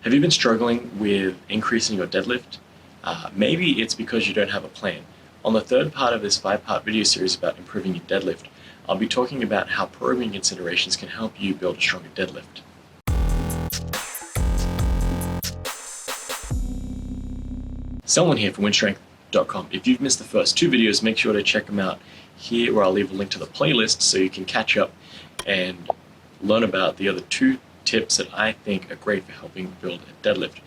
Have you been struggling with increasing your deadlift? Maybe it's because you don't have a plan. On the third part of this 5-part video series about improving your deadlift, I'll be talking about how programming considerations can help you build a stronger deadlift. Selwyn here from WynnStrength.com. If you've missed the first 2 videos, make sure to check them out here, where I'll leave a link to the playlist so you can catch up and learn about the other 2 tips that I think are great for helping build a deadlift.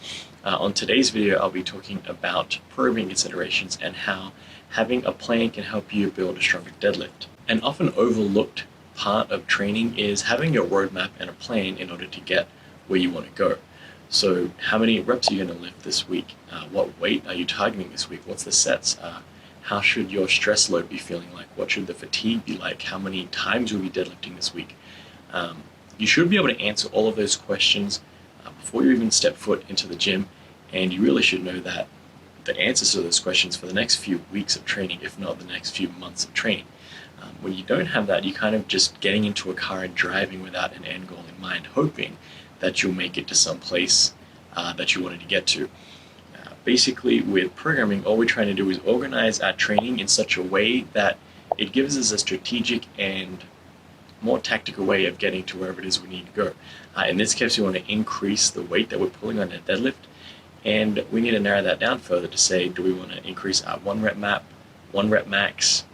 On today's video, I'll be talking about programming considerations and how having a plan can help you build a stronger deadlift. An often overlooked part of training is having a roadmap and a plan in order to get where you want to go. So how many reps are you going to lift this week? What weight are you targeting this week? What's the sets? How should your stress load be feeling like? What should the fatigue be like? How many times will you be deadlifting this week? You should be able to answer all of those questions before you even step foot into the gym, and you really should know that the answers to those questions for the next few weeks of training, if not the next few months of training. When you don't have that, you're kind of just getting into a car and driving without an end goal in mind, hoping that you'll make it to some place that you wanted to get to. Basically, with programming, all we're trying to do is organize our training in such a way that it gives us a strategic and more tactical way of getting to wherever it is we need to go. In this case, we want to increase the weight that we're pulling on a deadlift, and we need to narrow that down further to say, do we want to increase our 1 rep map, 1 rep max,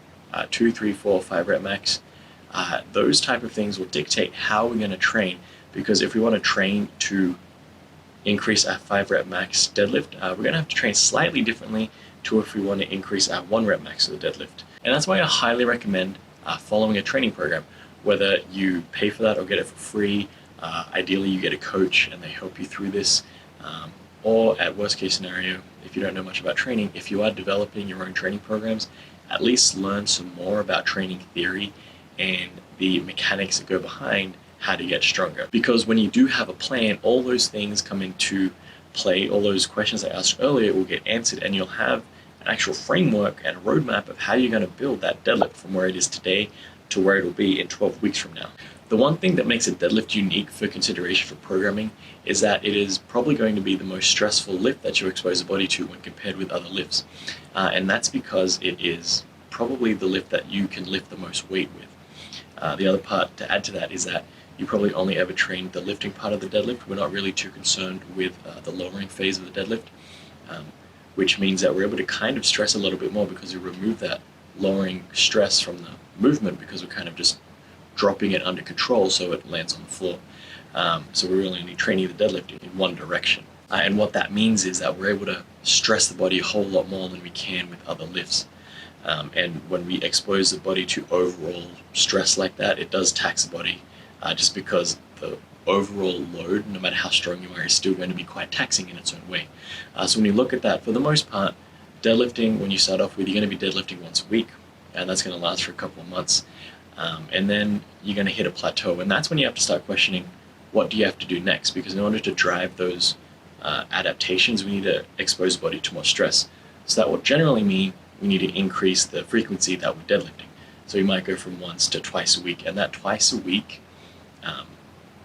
2, 3, 4, 5 rep max? Those type of things will dictate how we're going to train, because if we want to train to increase our 5 rep max deadlift, we're going to have to train slightly differently to if we want to increase our 1 rep max of the deadlift. And that's why I highly recommend following a training program. Whether you pay for that or get it for free, ideally you get a coach and they help you through this, or at worst case scenario, if you don't know much about training, if you are developing your own training programs, at least learn some more about training theory and the mechanics that go behind how to get stronger. Because when you do have a plan, all those things come into play, all those questions I asked earlier will get answered, and you'll have an actual framework and a roadmap of how you're going to build that deadlift from where it is today to where it will be in 12 weeks from now. The one thing that makes a deadlift unique for consideration for programming is that it is probably going to be the most stressful lift that you expose the body to when compared with other lifts. And that's because it is probably the lift that you can lift the most weight with. The other part to add to that is that you probably only ever trained the lifting part of the deadlift. We're not really too concerned with the lowering phase of the deadlift, which means that we're able to kind of stress a little bit more because we remove that lowering stress from the movement, because we're kind of just dropping it under control so it lands on the floor. So we're really only training the deadlift in one direction. And what that means is that we're able to stress the body a whole lot more than we can with other lifts. And when we expose the body to overall stress like that, it does tax the body, just because the overall load, no matter how strong you are, is still going to be quite taxing in its own way. So when you look at that, for the most part, deadlifting, when you start off with, you're going to be deadlifting once a week, and that's going to last for a couple of months. And then you're going to hit a plateau, and that's when you have to start questioning, what do you have to do next? Because in order to drive those adaptations, we need to expose the body to more stress. So that will generally mean we need to increase the frequency that we're deadlifting. So you might go from once to twice a week, and that twice a week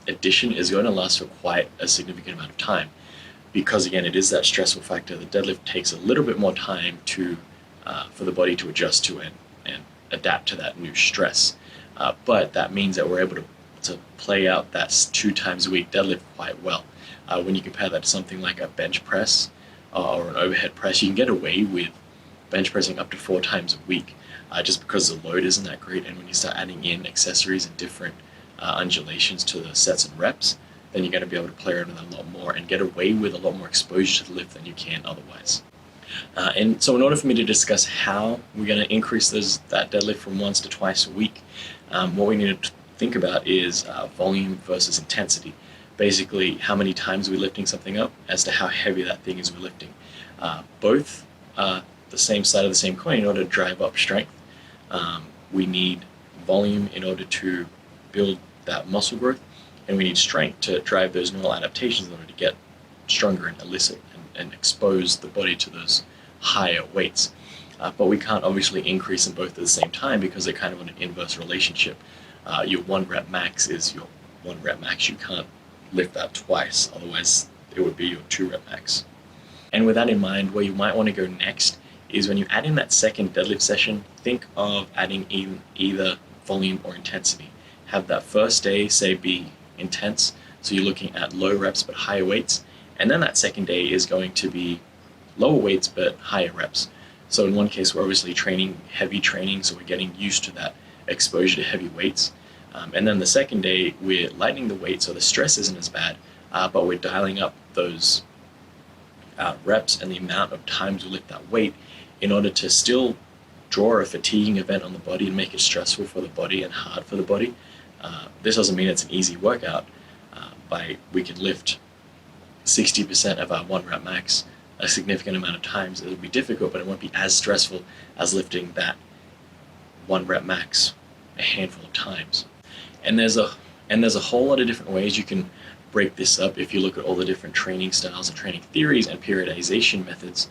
addition is going to last for quite a significant amount of time. Because again, it is that stressful factor. The deadlift takes a little bit more time to for the body to adjust to and adapt to that new stress. But that means that we're able to play out that 2 times a week deadlift quite well. When you compare that to something like a bench press or an overhead press, you can get away with bench pressing up to 4 times a week, just because the load isn't that great. And when you start adding in accessories and different undulations to the sets and reps, then you're going to be able to play around with it a lot more and get away with a lot more exposure to the lift than you can otherwise. And so in order for me to discuss how we're going to increase that deadlift from once to twice a week, what we need to think about is volume versus intensity. Basically, how many times we're lifting something up as to how heavy that thing is we're lifting. Both the same side of the same coin. In order to drive up strength, we need volume in order to build that muscle growth, and we need strength to drive those neural adaptations in order to get stronger and elicit and expose the body to those higher weights. But we can't obviously increase them both at the same time because they're kind of in an inverse relationship. Your 1 rep max is your 1 rep max. You can't lift that twice, otherwise it would be your 2 rep max. And with that in mind, where you might want to go next is when you add in that second deadlift session, think of adding in either volume or intensity. Have that first day, say, be intense, so you're looking at low reps but higher weights, and then that second day is going to be lower weights but higher reps. So in one case, we're obviously training heavy training, so we're getting used to that exposure to heavy weights. And then the second day, we're lightening the weight, so the stress isn't as bad, but we're dialing up those reps and the amount of times we lift that weight in order to still draw a fatiguing event on the body and make it stressful for the body and hard for the body. This doesn't mean it's an easy workout. We can lift 60% of our 1 rep max a significant amount of times. It'll be difficult, but it won't be as stressful as lifting that 1 rep max a handful of times. And there's a whole lot of different ways you can break this up. If you look at all the different training styles and training theories and periodization methods,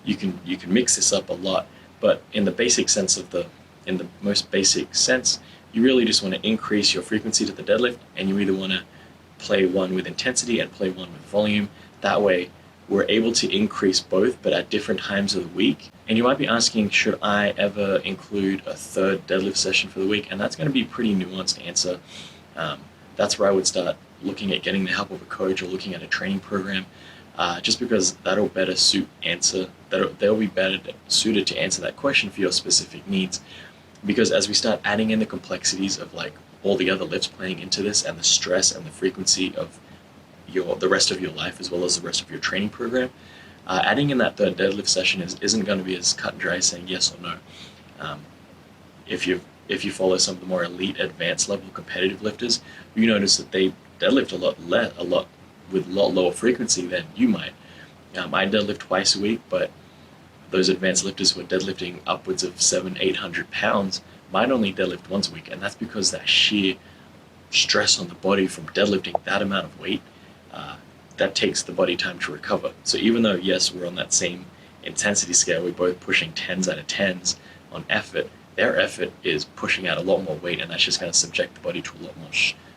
you can mix this up a lot. But in the basic sense in the most basic sense, you really just want to increase your frequency to the deadlift, and you either want to play one with intensity and play one with volume. That way we're able to increase both, but at different times of the week. And you might be asking, should I ever include a third deadlift session for the week? And that's going to be a pretty nuanced answer. That's where I would start looking at getting the help of a coach or looking at a training program, just because they'll be better suited to answer that question for your specific needs. Because as we start adding in the complexities of like all the other lifts playing into this, and the stress and the frequency of the rest of your life as well as the rest of your training program, adding in that third deadlift session isn't going to be as cut and dry as saying yes or no. If you follow some of the more elite, advanced level competitive lifters, you notice that they deadlift a lot with a lot lower frequency than you might. I deadlift twice a week, but those advanced lifters who are deadlifting upwards of 700-800 pounds might only deadlift once a week, and that's because that sheer stress on the body from deadlifting that amount of weight, that takes the body time to recover. So even though, yes, we're on that same intensity scale, we're both pushing 10s out of 10s on effort, their effort is pushing out a lot more weight, and that's just going to subject the body to a lot more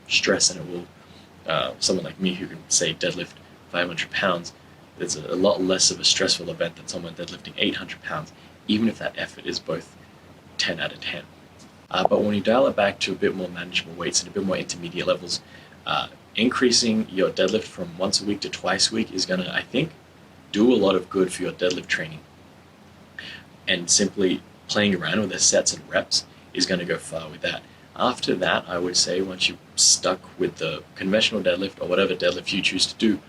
stress, and it will, someone like me who can, say, deadlift 500 pounds, it's a lot less of a stressful event than someone deadlifting 800 pounds, even if that effort is both 10 out of 10. But when you dial it back to a bit more manageable weights and a bit more intermediate levels, increasing your deadlift from once a week to twice a week is going to, I think, do a lot of good for your deadlift training. And simply playing around with the sets and reps is going to go far with that. After that, I would say once you're stuck with the conventional deadlift or whatever deadlift you choose to do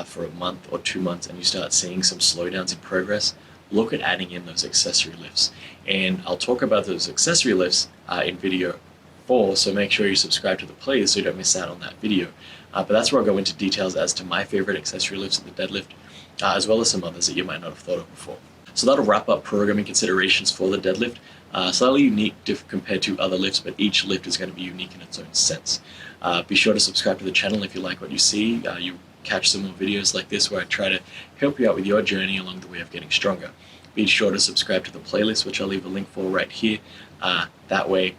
for a month or 2 months, and you start seeing some slowdowns in progress, look at adding in those accessory lifts. And I'll talk about those accessory lifts in video 4, so make sure you subscribe to the playlist so you don't miss out on that video. But that's where I'll go into details as to my favorite accessory lifts in the deadlift, as well as some others that you might not have thought of before. So that'll wrap up programming considerations for the deadlift. Slightly unique compared to other lifts, but each lift is going to be unique in its own sense. Be sure to subscribe to the channel if you like what you see. You catch some more videos like this where I try to help you out with your journey along the way of getting stronger. Be sure to subscribe to the playlist, which I'll leave a link for right here. That way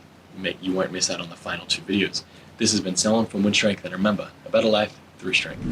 you won't miss out on the final 2 videos. This has been Selwyn from WynnStrength, and remember, a better life through strength.